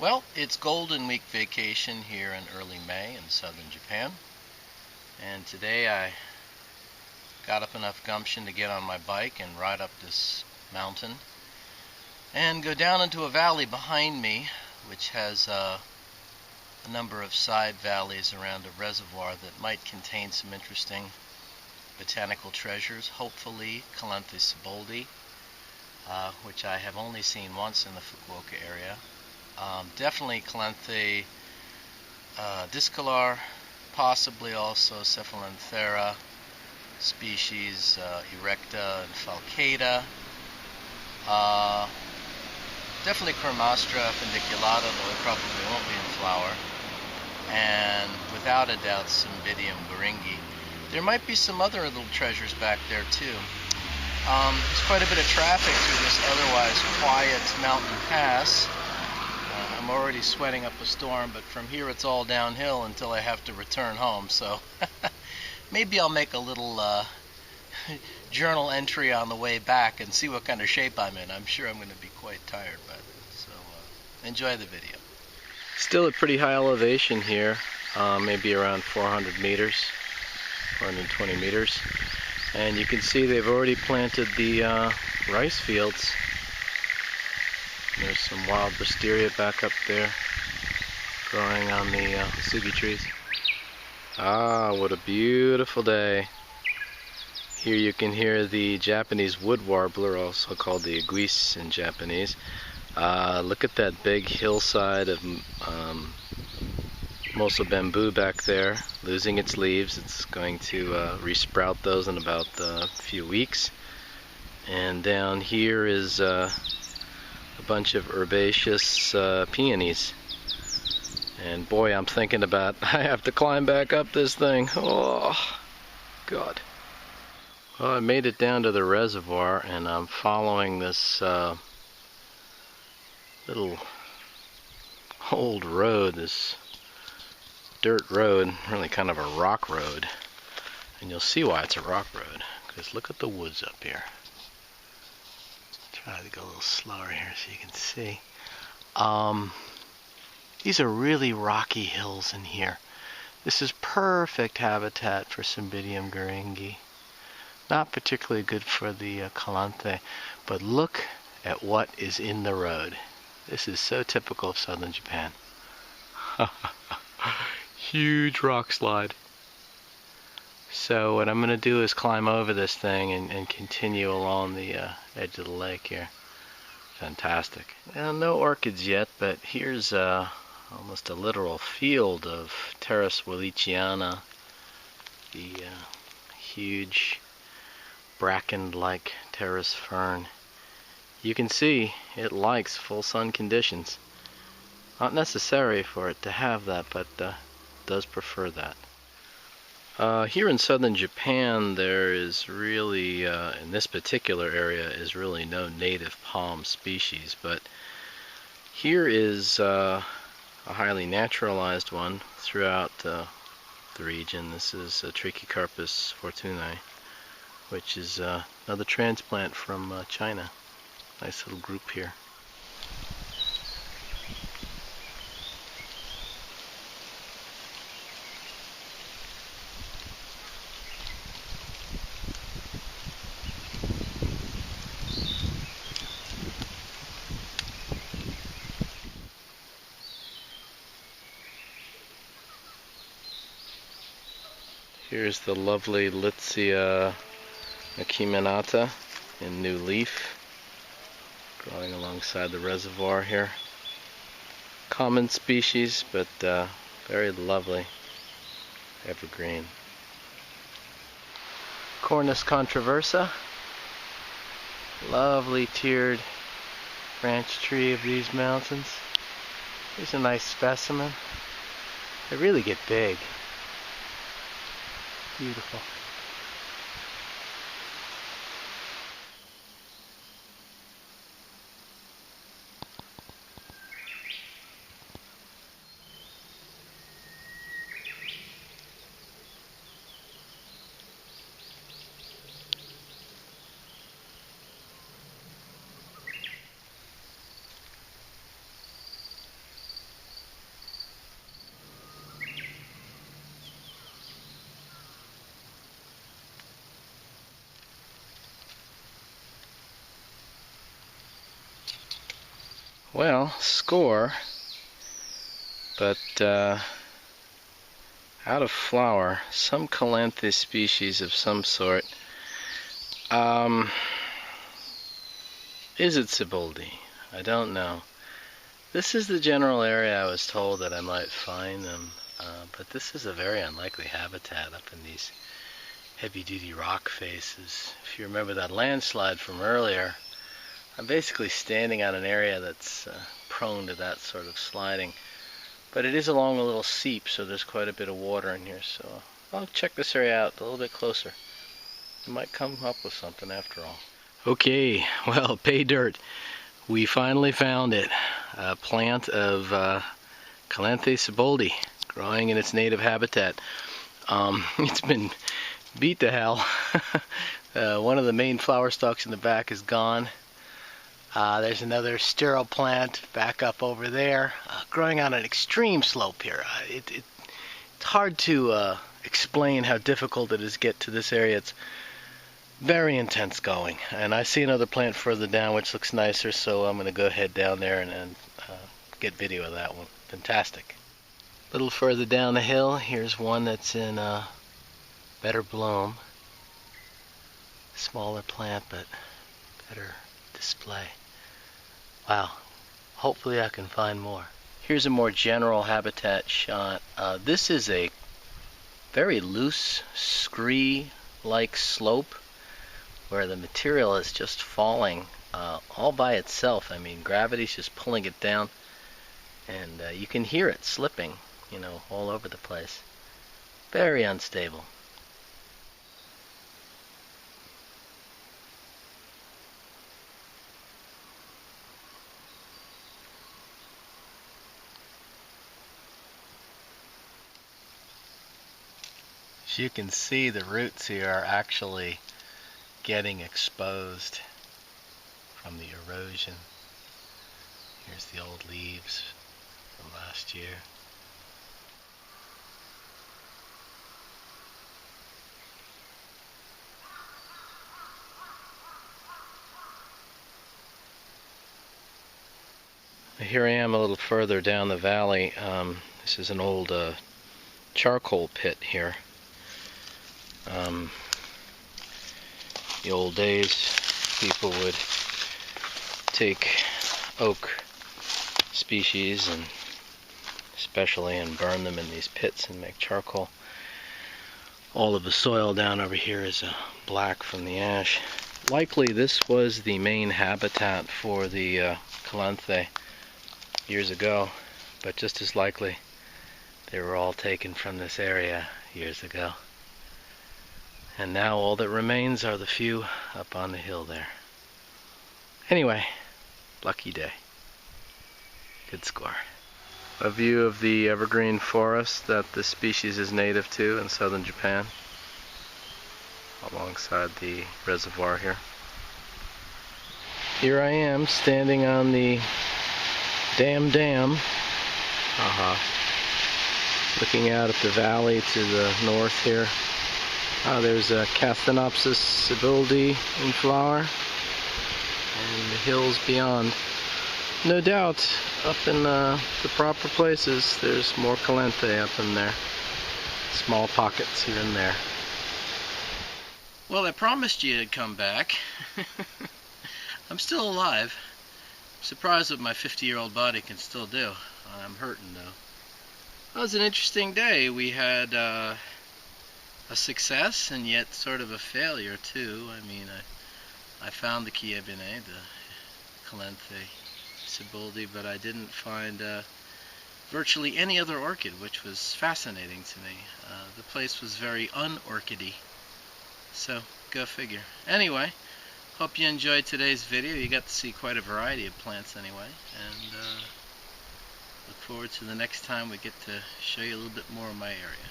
Well, it's Golden Week vacation here in early May in southern Japan, and today I got up enough gumption to get on my bike and ride up this mountain and go down into a valley behind me, which has a number of side valleys around a reservoir that might contain some interesting botanical treasures, hopefully Calanthe sieboldii, which I have only seen once in the Fukuoka area. Definitely Calanthe discolor, possibly also Cephalanthera species erecta and falcata. Definitely Chromastra pendiculata, though it probably won't be in flower. And without a doubt Cymbidium gueringi. There might be some other little treasures back there too. There's quite a bit of traffic through this otherwise quiet mountain pass. I'm already sweating up a storm, but from here it's all downhill until I have to return home, so maybe I'll make a little journal entry on the way back and see what kind of shape I'm in. I'm sure I'm going to be quite tired by then, so enjoy the video. Still at pretty high elevation here, maybe around 400 meters, 420 meters, and you can see they've already planted the rice fields. There's some wild wisteria back up there growing on the sugi trees. Ah, what a beautiful day. Here you can hear the Japanese wood warbler, also called the aguis in Japanese. Look at that big hillside of moso bamboo back there, losing its leaves. It's going to resprout those in about a few weeks. And down here is a bunch of herbaceous peonies. And boy, I'm thinking about, I have to climb back up this thing. Oh, God. Well, I made it down to the reservoir, and I'm following this little old road, this dirt road, really kind of a rock road. And you'll see why it's a rock road, because look at the woods up here. Try to go a little slower here so you can see. These are really rocky hills in here. This is perfect habitat for Cymbidium gueringi. Not particularly good for the Calanthe, but look at what is in the road. This is so typical of southern Japan. Huge rock slide. So what I'm going to do is climb over this thing and continue along the edge of the lake here. Fantastic. Well, no orchids yet, but here's almost a literal field of Pteris wallichiana, the huge bracken-like terrace fern. You can see it likes full sun conditions. Not necessary for it to have that, but does prefer that. Here in southern Japan, there is really, in this particular area, is really no native palm species, but here is a highly naturalized one throughout the region. This is Trachycarpus fortunae, which is another transplant from China. Nice little group here. Here's the lovely Litsea acuminata in new leaf, growing alongside the reservoir here. Common species, but very lovely, evergreen. Cornus controversa, lovely tiered branch tree of these mountains. Here's a nice specimen. They really get big. Beautiful. Well, score, but out of flower, some Calanthe species of some sort. Is it sieboldii? I don't know. This is the general area I was told that I might find them, but this is a very unlikely habitat up in these heavy-duty rock faces. If you remember that landslide from earlier, I'm basically standing on an area that's prone to that sort of sliding. But it is along a little seep, so there's quite a bit of water in here, so I'll check this area out a little bit closer. I might come up with something after all. Okay, well, pay dirt. We finally found it. A plant of Calanthe sieboldii growing in its native habitat. It's been beat to hell. One of the main flower stalks in the back is gone. There's another sterile plant back up over there, growing on an extreme slope here. It's hard to explain how difficult it is to get to this area. It's very intense going, and I see another plant further down which looks nicer, so I'm going to go ahead down there and get video of that one. Fantastic. A little further down the hill, here's one that's in better bloom. Smaller plant, but better display. Wow, hopefully I can find more. Here's a more general habitat shot. This is a very loose, scree-like slope where the material is just falling all by itself. I mean, gravity's just pulling it down, and you can hear it slipping, you know, all over the place. Very unstable. As you can see, the roots here are actually getting exposed from the erosion. Here's the old leaves from last year. Here I am a little further down the valley. This is an old charcoal pit here. The old days, people would take oak species and burn them in these pits and make charcoal. All of the soil down over here is black from the ash. Likely this was the main habitat for the Calanthe years ago, but just as likely they were all taken from this area years ago. And now all that remains are the few up on the hill there. Anyway, lucky day. Good score. A view of the evergreen forest that this species is native to in southern Japan, alongside the reservoir here. Here I am standing on the dam, looking out at the valley to the north here. There's a Calanthe sieboldii in flower, and the hills beyond. No doubt, up in the proper places, there's more Calanthe up in there. Small pockets here and there. Well, I promised you I'd come back. I'm still alive. I'm surprised what my 50-year-old body can still do. I'm hurting though. That was an interesting day. We had a success and yet sort of a failure too. I mean, I found the Kiebine, the Calanthe sieboldii, but I didn't find virtually any other orchid, which was fascinating to me. The place was very un-orchidy, so go figure. Anyway, hope you enjoyed today's video. You got to see quite a variety of plants anyway, and look forward to the next time we get to show you a little bit more of my area.